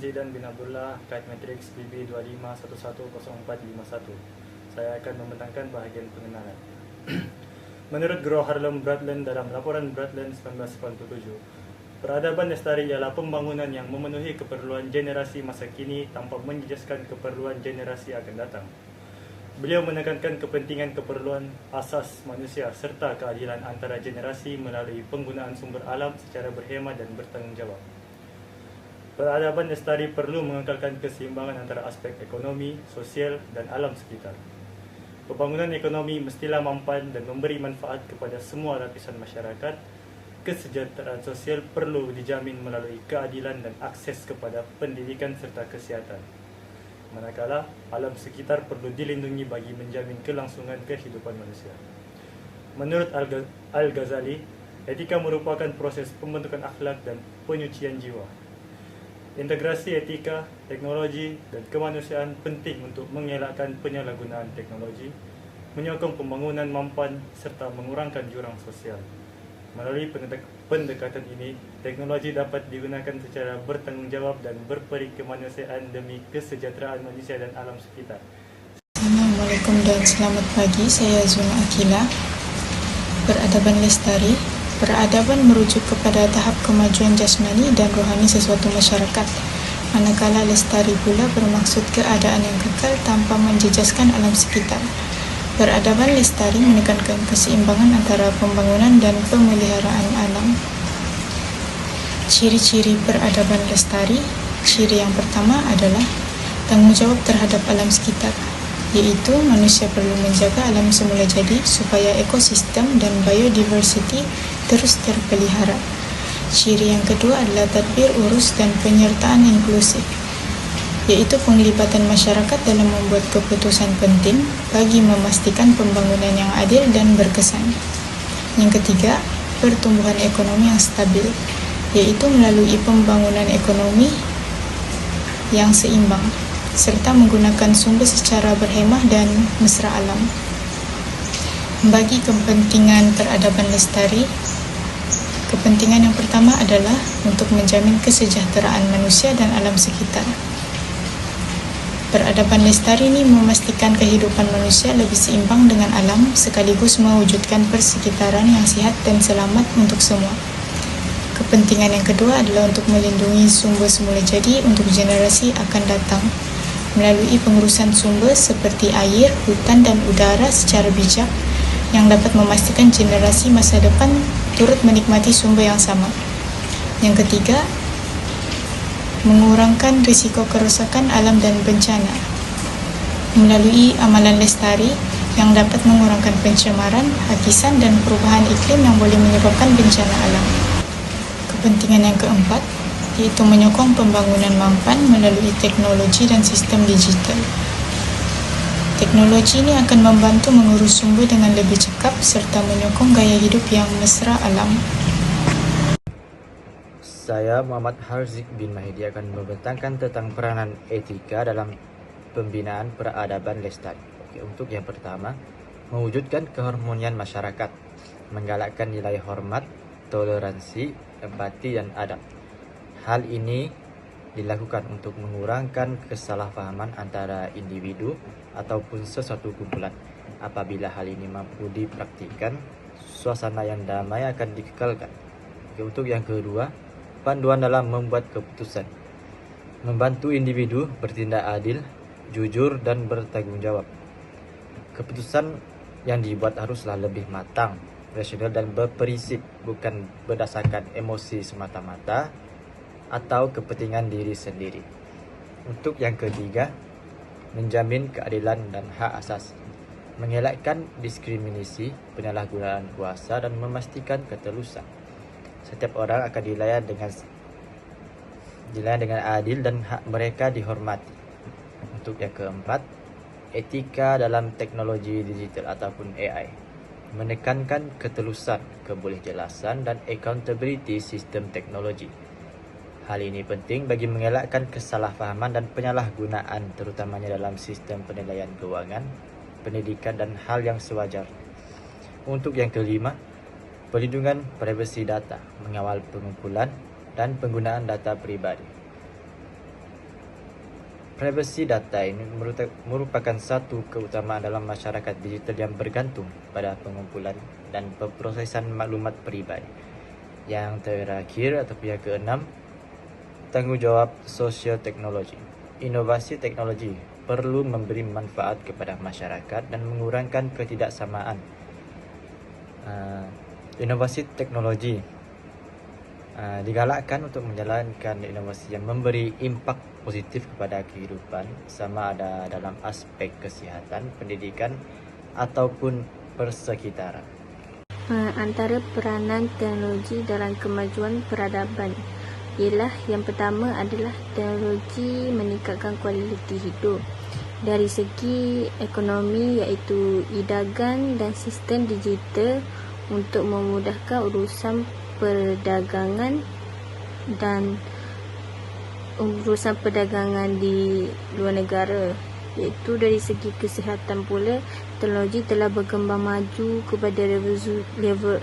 Zidan bin Abdullah, Kite Matrix BB25110451. Saya akan membentangkan bahagian pengenalan. Menurut Guru Harlem Brundtland dalam laporan Brundtland 1987, peradaban lestari ialah pembangunan yang memenuhi keperluan generasi masa kini tanpa menjejaskan keperluan generasi akan datang. Beliau menekankan kepentingan keperluan asas manusia serta keadilan antara generasi melalui penggunaan sumber alam secara berhemat dan bertanggungjawab. Peradaban lestari perlu mengekalkan keseimbangan antara aspek ekonomi, sosial dan alam sekitar. Pembangunan ekonomi mestilah mampan dan memberi manfaat kepada semua lapisan masyarakat. Kesejahteraan sosial perlu dijamin melalui keadilan dan akses kepada pendidikan serta kesihatan. Manakala alam sekitar perlu dilindungi bagi menjamin kelangsungan kehidupan manusia. Menurut Al-Ghazali, etika merupakan proses pembentukan akhlak dan penyucian jiwa. Integrasi etika, teknologi dan kemanusiaan penting untuk mengelakkan penyalahgunaan teknologi, menyokong pembangunan mampan serta mengurangkan jurang sosial. Melalui pendekatan ini, teknologi dapat digunakan secara bertanggungjawab dan berperi kemanusiaan demi kesejahteraan manusia dan alam sekitar. Assalamualaikum dan selamat pagi, saya Zuna Akila. Peradaban lestari. Peradaban merujuk kepada tahap kemajuan jasmani dan rohani sesuatu masyarakat. Manakala lestari pula bermaksud keadaan yang kekal tanpa menjejaskan alam sekitar. Peradaban lestari menekankan keseimbangan antara pembangunan dan pemeliharaan alam. Ciri-ciri peradaban lestari. Ciri yang pertama adalah tanggungjawab terhadap alam sekitar, yaitu manusia perlu menjaga alam semula jadi supaya ekosistem dan biodiversity terus terpelihara. Ciri yang kedua adalah tadbir urus dan penyertaan inklusif, yaitu penglibatan masyarakat dalam membuat keputusan penting bagi memastikan pembangunan yang adil dan berkesan. Yang ketiga, pertumbuhan ekonomi yang stabil, yaitu melalui pembangunan ekonomi yang seimbang, serta menggunakan sumber secara berhemah dan mesra alam. Bagi kepentingan peradaban lestari, kepentingan yang pertama adalah untuk menjamin kesejahteraan manusia dan alam sekitar. Peradaban lestari ini memastikan kehidupan manusia lebih seimbang dengan alam sekaligus mewujudkan persekitaran yang sehat dan selamat untuk semua. Kepentingan yang kedua adalah untuk melindungi sumber semula jadi untuk generasi akan datang melalui pengurusan sumber seperti air, hutan dan udara secara bijak yang dapat memastikan generasi masa depan turut menikmati sumber yang sama. Yang ketiga, mengurangkan risiko kerosakan alam dan bencana melalui amalan lestari yang dapat mengurangkan pencemaran, hakisan dan perubahan iklim yang boleh menyebabkan bencana alam. Kepentingan yang keempat yaitu menyokong pembangunan mampan melalui teknologi dan sistem digital. Teknologi ini akan membantu mengurus sumber dengan lebih cekap serta menyokong gaya hidup yang mesra alam. Saya Muhammad Harzik bin Mahdi akan membentangkan tentang peranan etika dalam pembinaan peradaban lestari. Untuk yang pertama, mewujudkan keharmonian masyarakat, menggalakkan nilai hormat, toleransi, empati dan adab. Hal ini dilakukan untuk mengurangkan kesalahpahaman antara individu ataupun sesuatu kumpulan. Apabila hal ini mampu dipraktikkan, suasana yang damai akan dikekalkan. Untuk yang kedua, panduan dalam membuat keputusan, membantu individu bertindak adil, jujur dan bertanggung jawab. Keputusan yang dibuat haruslah lebih matang, rasional dan berprinsip, bukan berdasarkan emosi semata-mata atau kepentingan diri sendiri. Untuk yang ketiga, menjamin keadilan dan hak asasi, mengelakkan diskriminasi, penyalahgunaan kuasa dan memastikan ketelusan. Setiap orang akan dilayan dengan adil dan hak mereka dihormati. Untuk yang keempat, etika dalam teknologi digital ataupun AI, menekankan ketelusan, kebolehjelasan dan accountability sistem teknologi. Hal ini penting bagi mengelakkan kesalahpahaman dan penyalahgunaan, terutamanya dalam sistem penilaian keuangan, pendidikan dan hal yang sewajar. Untuk yang kelima, perlindungan privasi data, mengawal pengumpulan dan penggunaan data pribadi. Privasi data ini merupakan satu keutamaan dalam masyarakat digital yang bergantung pada pengumpulan dan pemrosesan maklumat peribadi. Yang terakhir atau yang keenam, tanggungjawab sosial teknologi. Inovasi teknologi perlu memberi manfaat kepada masyarakat dan mengurangkan ketidaksamaan. Inovasi teknologi digalakkan untuk menjalankan inovasi yang memberi impak positif kepada kehidupan, sama ada dalam aspek kesihatan, pendidikan, ataupun persekitaran. Antara peranan teknologi dalam kemajuan peradaban ialah yang pertama adalah teknologi meningkatkan kualiti hidup. Dari segi ekonomi iaitu e-dagang dan sistem digital untuk memudahkan urusan perdagangan dan urusan perdagangan di luar negara. Iaitu dari segi kesihatan pula, teknologi telah berkembang maju kepada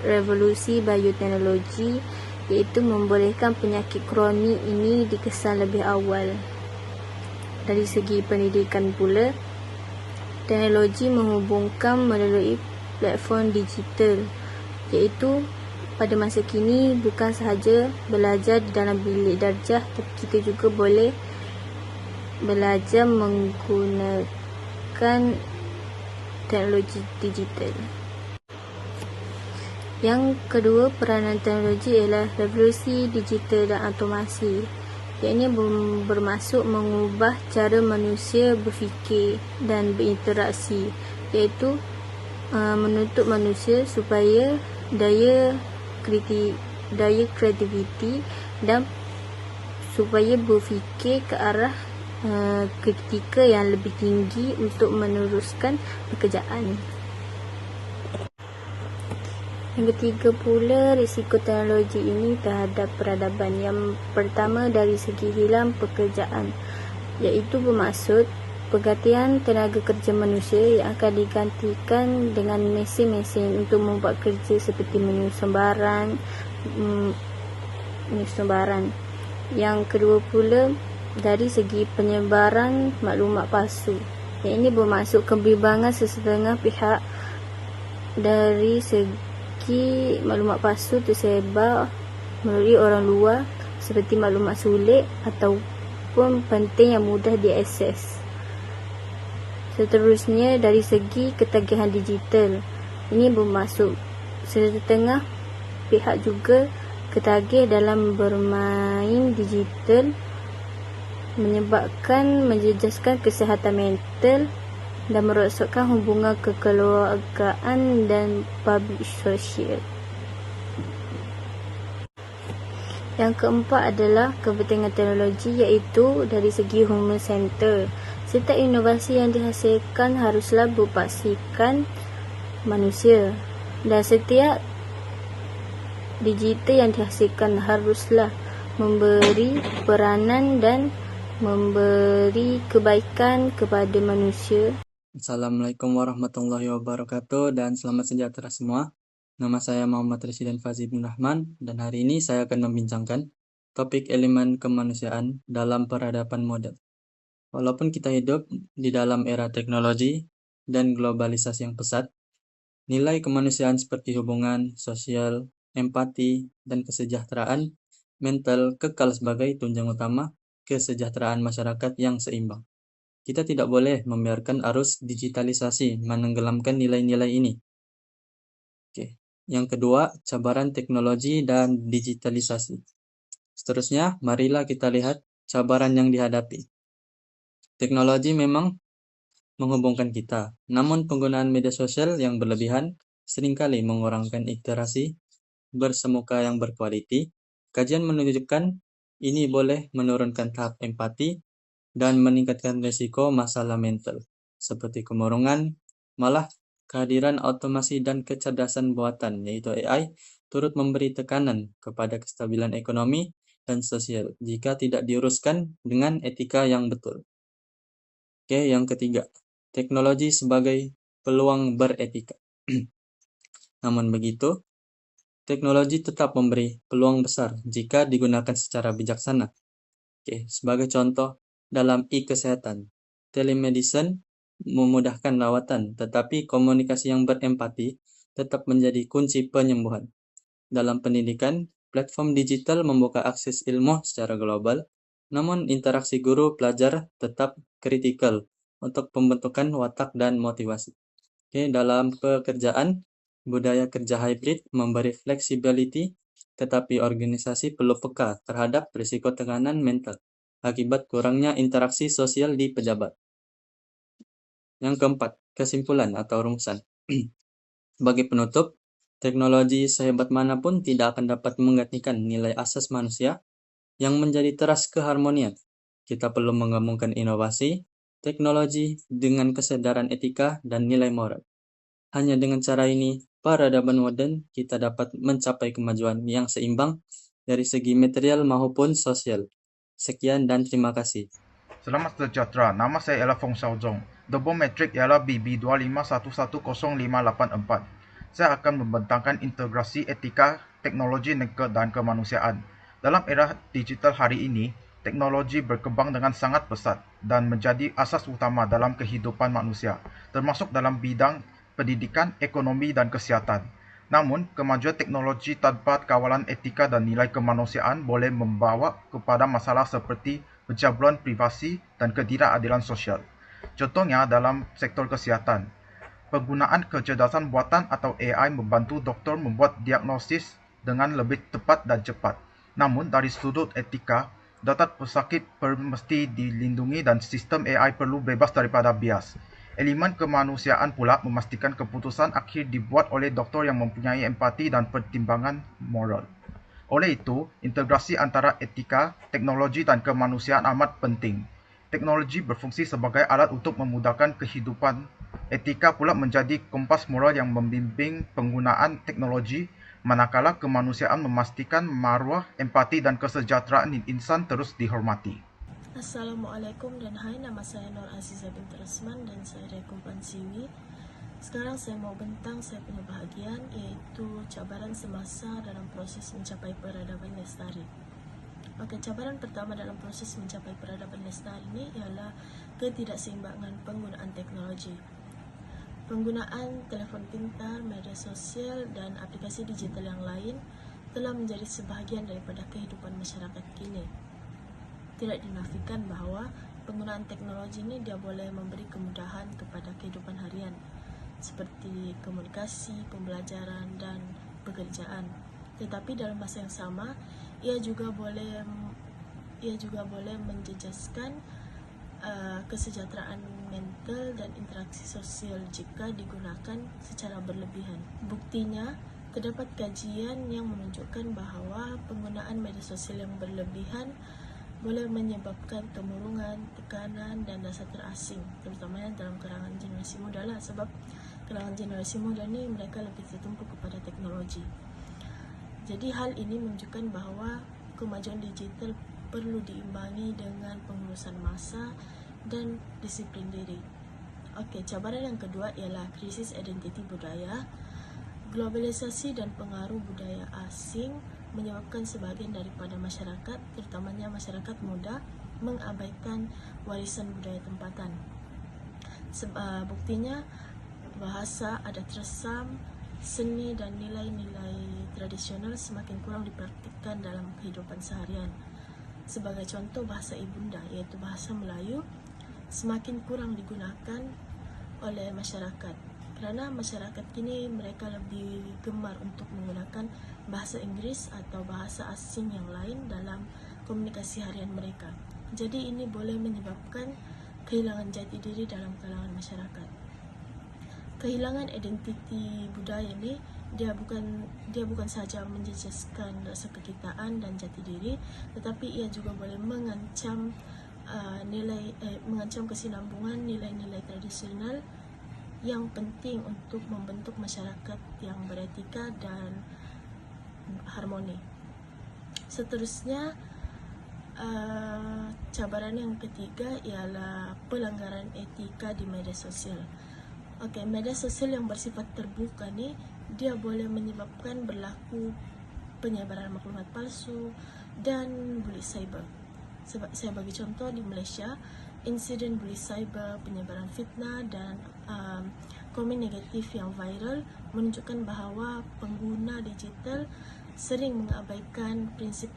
revolusi bioteknologi, iaitu membolehkan penyakit kronik ini dikesan lebih awal. Dari segi pendidikan pula, teknologi menghubungkan melalui platform digital, iaitu pada masa kini bukan sahaja belajar di dalam bilik darjah, tapi kita juga boleh belajar menggunakan teknologi digital. Yang kedua, peranan teknologi ialah revolusi digital dan automasi. Ianya bermaksud mengubah cara manusia berfikir dan berinteraksi, iaitu menuntut manusia supaya daya kreativiti dan supaya berfikir ke arah kritika yang lebih tinggi untuk meneruskan pekerjaan. Yang ketiga pula, risiko teknologi ini terhadap peradaban. Yang pertama, dari segi hilang pekerjaan, iaitu bermaksud pergantian tenaga kerja manusia yang akan digantikan dengan mesin-mesin untuk membuat kerja seperti menyusun barang. Yang kedua pula, dari segi penyebaran maklumat palsu. Yang ini bermaksud kebimbangan sesetengah pihak dari segi maklumat palsu tersebar melalui orang luar, seperti maklumat sulit ataupun penting yang mudah diakses. Seterusnya, dari segi ketagihan digital, ini bermaksud setengah pihak juga ketagih dalam bermain digital, menyebabkan menjejaskan kesihatan mental dan merosakkan hubungan kekeluargaan dan public sosial. Yang keempat adalah kepentingan teknologi, iaitu dari segi human center. Setiap inovasi yang dihasilkan haruslah berpaksikan manusia, dan setiap digital yang dihasilkan haruslah memberi peranan dan memberi kebaikan kepada manusia. Assalamualaikum warahmatullahi wabarakatuh dan selamat sejahtera semua. Nama saya Muhammad Residen Fazil bin Rahman dan hari ini saya akan membincangkan topik elemen kemanusiaan dalam peradaban modern. Walaupun kita hidup di dalam era teknologi dan globalisasi yang pesat, nilai kemanusiaan seperti hubungan sosial, empati, dan kesejahteraan mental kekal sebagai tunjang utama kesejahteraan masyarakat yang seimbang. Kita tidak boleh membiarkan arus digitalisasi menenggelamkan nilai-nilai ini. Yang kedua, cabaran teknologi dan digitalisasi. Seterusnya, marilah kita lihat cabaran yang dihadapi. Teknologi memang menghubungkan kita, namun penggunaan media sosial yang berlebihan seringkali mengurangkan interaksi bersemuka yang berkualiti. Kajian menunjukkan ini boleh menurunkan tahap empati dan meningkatkan risiko masalah mental, seperti kemurungan. Malah, kehadiran otomasi dan kecerdasan buatan, yaitu AI, turut memberi tekanan kepada kestabilan ekonomi dan sosial jika tidak diuruskan dengan etika yang betul. Yang ketiga, teknologi sebagai peluang beretika. Namun begitu, teknologi tetap memberi peluang besar jika digunakan secara bijaksana. Sebagai contoh, dalam e-kesehatan. Telemedicine memudahkan lawatan, tetapi komunikasi yang berempati tetap menjadi kunci penyembuhan. Dalam pendidikan, platform digital membuka akses ilmu secara global, namun interaksi guru-pelajar tetap kritikal untuk pembentukan watak dan motivasi. Dalam pekerjaan, budaya kerja hybrid memberi flexibility, tetapi organisasi perlu peka terhadap risiko tekanan mental akibat kurangnya interaksi sosial di pejabat. Yang keempat, kesimpulan atau rumusan. Bagi penutup, teknologi sehebat manapun tidak akan dapat menggantikan nilai asas manusia yang menjadi teras keharmonian. Kita perlu menggabungkan inovasi, teknologi dengan kesadaran etika dan nilai moral. Hanya dengan cara ini, peradaban modern kita dapat mencapai kemajuan yang seimbang dari segi material maupun sosial. Sekian dan terima kasih. Selamat sejahtera, nama saya ialah Fong Xiaozong. Debom metrik ialah BB25110584. Saya akan membentangkan integrasi etika, teknologi dan kemanusiaan. Dalam era digital hari ini, teknologi berkembang dengan sangat pesat dan menjadi asas utama dalam kehidupan manusia, termasuk dalam bidang pendidikan, ekonomi, dan kesihatan. Namun, kemajuan teknologi tanpa kawalan etika dan nilai kemanusiaan boleh membawa kepada masalah seperti pencabulan privasi dan ketidakadilan sosial. Contohnya dalam sektor kesihatan, penggunaan kecerdasan buatan atau AI membantu doktor membuat diagnosis dengan lebih tepat dan cepat. Namun, dari sudut etika, data pesakit mesti dilindungi dan sistem AI perlu bebas daripada bias. Elemen kemanusiaan pula memastikan keputusan akhir dibuat oleh doktor yang mempunyai empati dan pertimbangan moral. Oleh itu, integrasi antara etika, teknologi dan kemanusiaan amat penting. Teknologi berfungsi sebagai alat untuk memudahkan kehidupan. Etika pula menjadi kompas moral yang membimbing penggunaan teknologi, manakala kemanusiaan memastikan maruah, empati dan kesejahteraan insan terus dihormati. Assalamualaikum dan hai, nama saya Nur Aziza binti Rasman dan saya dari Kumpulan Siwi. Sekarang saya mau bentang saya punya bahagian, iaitu cabaran semasa dalam proses mencapai peradaban lestari. Cabaran pertama dalam proses mencapai peradaban lestari ini ialah ketidakseimbangan penggunaan teknologi. Penggunaan telefon pintar, media sosial dan aplikasi digital yang lain telah menjadi sebahagian daripada kehidupan masyarakat kini. Tidak dinafikan bahawa penggunaan teknologi ini dia boleh memberi kemudahan kepada kehidupan harian seperti komunikasi, pembelajaran dan pekerjaan. Tetapi dalam masa yang sama, ia juga boleh menjejaskan kesejahteraan mental dan interaksi sosial jika digunakan secara berlebihan. Buktinya, terdapat kajian yang menunjukkan bahawa penggunaan media sosial yang berlebihan boleh menyebabkan kemurungan, tekanan dan rasa terasing, terutamanya dalam kalangan generasi muda lah, sebab kalangan generasi muda ni mereka lebih tertumpu kepada teknologi. Jadi hal ini menunjukkan bahawa kemajuan digital perlu diimbangi dengan pengurusan masa dan disiplin diri. Cabaran yang kedua ialah krisis identiti budaya. Globalisasi dan pengaruh budaya asing menyebabkan sebahagian daripada masyarakat, terutamanya masyarakat muda, mengabaikan warisan budaya tempatan. Buktinya, bahasa, adat resam, seni dan nilai-nilai tradisional semakin kurang dipraktikkan dalam kehidupan seharian. Sebagai contoh, bahasa ibunda iaitu bahasa Melayu semakin kurang digunakan oleh masyarakat. Kerana masyarakat kini mereka lebih gemar untuk menggunakan bahasa Inggeris atau bahasa asing yang lain dalam komunikasi harian mereka. Jadi ini boleh menyebabkan kehilangan jati diri dalam kalangan masyarakat. Kehilangan identiti budaya ini dia bukan sahaja menjejaskan rasa kekitaan dan jati diri, tetapi ia juga boleh mengancam kesinambungan nilai-nilai tradisional yang penting untuk membentuk masyarakat yang beretika dan harmoni. Seterusnya, cabaran yang ketiga ialah pelanggaran etika di media sosial. Media sosial yang bersifat terbuka ni dia boleh menyebabkan berlaku penyebaran maklumat palsu dan bully cyber. Saya bagi contoh di Malaysia, insiden bully cyber, penyebaran fitnah dan komen negatif yang viral menunjukkan bahawa pengguna digital sering mengabaikan prinsip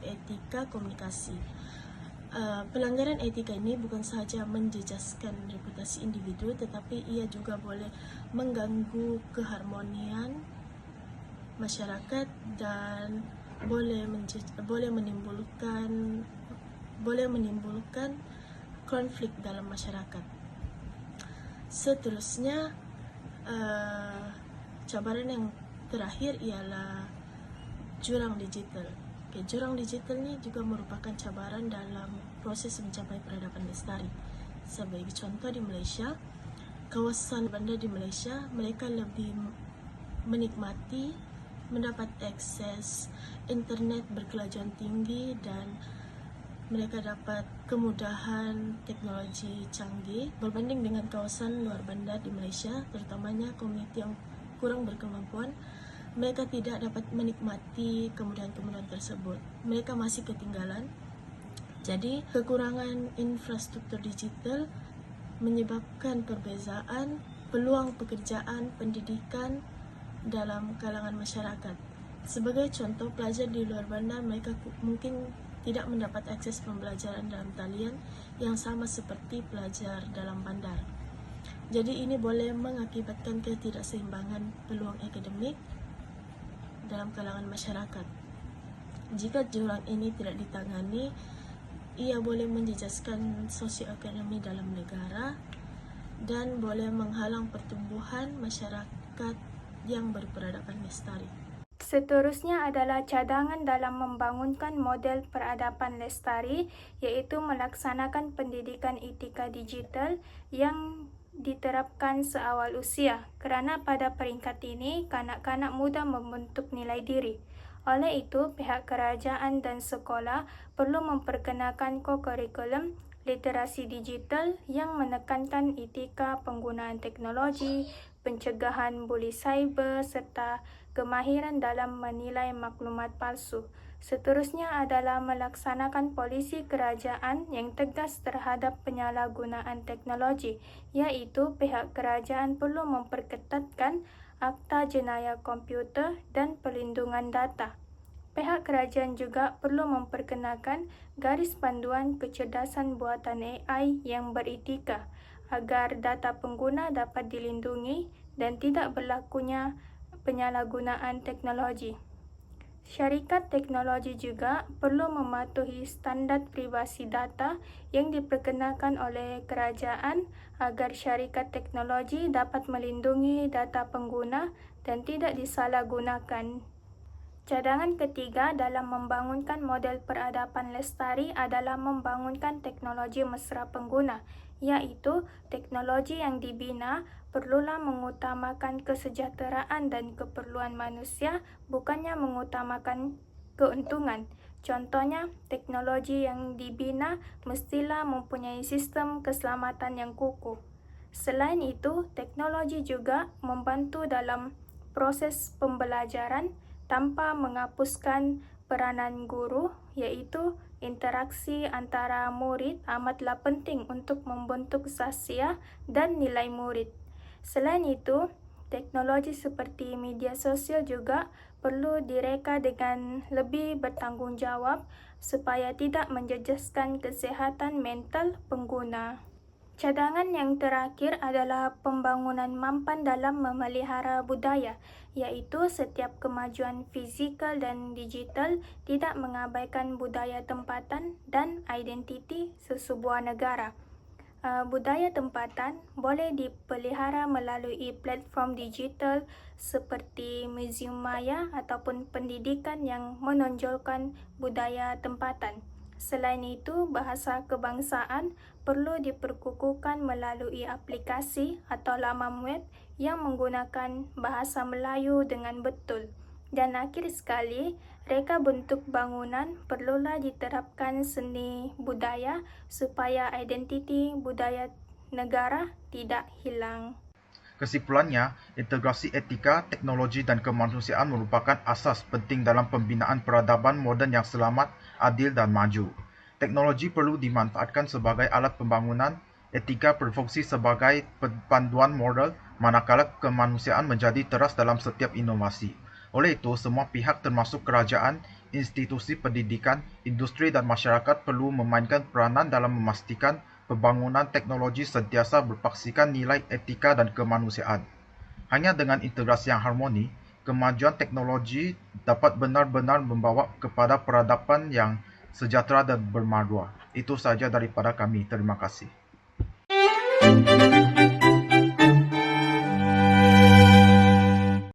etika komunikasi. Pelanggaran etika ini bukan sahaja menjejaskan reputasi individu, tetapi ia juga boleh mengganggu keharmonian masyarakat dan boleh menimbulkan konflik dalam masyarakat. Seterusnya, cabaran yang terakhir ialah jurang digital. Jurang digital ni juga merupakan cabaran dalam proses mencapai peradaban lestari. Sebagai contoh di Malaysia, kawasan bandar di Malaysia, mereka lebih menikmati mendapat akses internet berkelajuan tinggi dan mereka dapat kemudahan teknologi canggih berbanding dengan kawasan luar bandar di Malaysia, terutamanya komuniti yang kurang berkemampuan. Mereka tidak dapat menikmati kemudahan-kemudahan tersebut. Mereka masih ketinggalan. Jadi, kekurangan infrastruktur digital menyebabkan perbezaan peluang pekerjaan, pendidikan dalam kalangan masyarakat. Sebagai contoh, pelajar di luar bandar mereka mungkin tidak mendapat akses pembelajaran dalam talian yang sama seperti pelajar dalam bandar. Jadi ini boleh mengakibatkan ketidakseimbangan peluang akademik dalam kalangan masyarakat. Jika jurang ini tidak ditangani, ia boleh menjejaskan sosioekonomi dalam negara dan boleh menghalang pertumbuhan masyarakat yang berperadaban lestari. Seterusnya adalah cadangan dalam membangunkan model peradaban lestari, iaitu melaksanakan pendidikan etika digital yang diterapkan seawal usia, kerana pada peringkat ini kanak-kanak muda membentuk nilai diri. Oleh itu, pihak kerajaan dan sekolah perlu memperkenalkan kurikulum literasi digital yang menekankan etika penggunaan teknologi, pencegahan bully cyber serta kemahiran dalam menilai maklumat palsu. Seterusnya adalah melaksanakan polisi kerajaan yang tegas terhadap penyalahgunaan teknologi, iaitu pihak kerajaan perlu memperketatkan Akta Jenayah Komputer dan Perlindungan Data. Pihak kerajaan juga perlu memperkenalkan garis panduan kecerdasan buatan AI yang beretika agar data pengguna dapat dilindungi dan tidak berlakunya penyalahgunaan teknologi. Syarikat teknologi juga perlu mematuhi standard privasi data yang diperkenalkan oleh kerajaan agar syarikat teknologi dapat melindungi data pengguna dan tidak disalahgunakan. Cadangan ketiga dalam membangunkan model peradaban lestari adalah membangunkan teknologi mesra pengguna, iaitu teknologi yang dibina perlulah mengutamakan kesejahteraan dan keperluan manusia, bukannya mengutamakan keuntungan. Contohnya, teknologi yang dibina mestilah mempunyai sistem keselamatan yang kukuh. Selain itu, teknologi juga membantu dalam proses pembelajaran tanpa menghapuskan peranan guru, iaitu interaksi antara murid amatlah penting untuk membentuk sahsiah dan nilai murid. Selain itu, teknologi seperti media sosial juga perlu direka dengan lebih bertanggungjawab supaya tidak menjejaskan kesihatan mental pengguna. Cadangan yang terakhir adalah pembangunan mampan dalam memelihara budaya, iaitu setiap kemajuan fizikal dan digital tidak mengabaikan budaya tempatan dan identiti sesebuah negara. Budaya tempatan boleh dipelihara melalui platform digital seperti muzium maya ataupun pendidikan yang menonjolkan budaya tempatan. Selain itu, bahasa kebangsaan perlu diperkukuhkan melalui aplikasi atau laman web yang menggunakan bahasa Melayu dengan betul. Dan akhir sekali, reka bentuk bangunan perlulah diterapkan seni budaya supaya identiti budaya negara tidak hilang. Kesimpulannya, integrasi etika, teknologi dan kemanusiaan merupakan asas penting dalam pembinaan peradaban moden yang selamat, adil dan maju. Teknologi perlu dimanfaatkan sebagai alat pembangunan, etika berfungsi sebagai panduan moral, manakala kemanusiaan menjadi teras dalam setiap inovasi. Oleh itu, semua pihak termasuk kerajaan, institusi pendidikan, industri dan masyarakat perlu memainkan peranan dalam memastikan pembangunan teknologi sentiasa berpaksikan nilai etika dan kemanusiaan. Hanya dengan integrasi yang harmoni, kemajuan teknologi dapat benar-benar membawa kepada peradaban yang sejahtera dan bermaruah. Itu saja daripada kami. Terima kasih.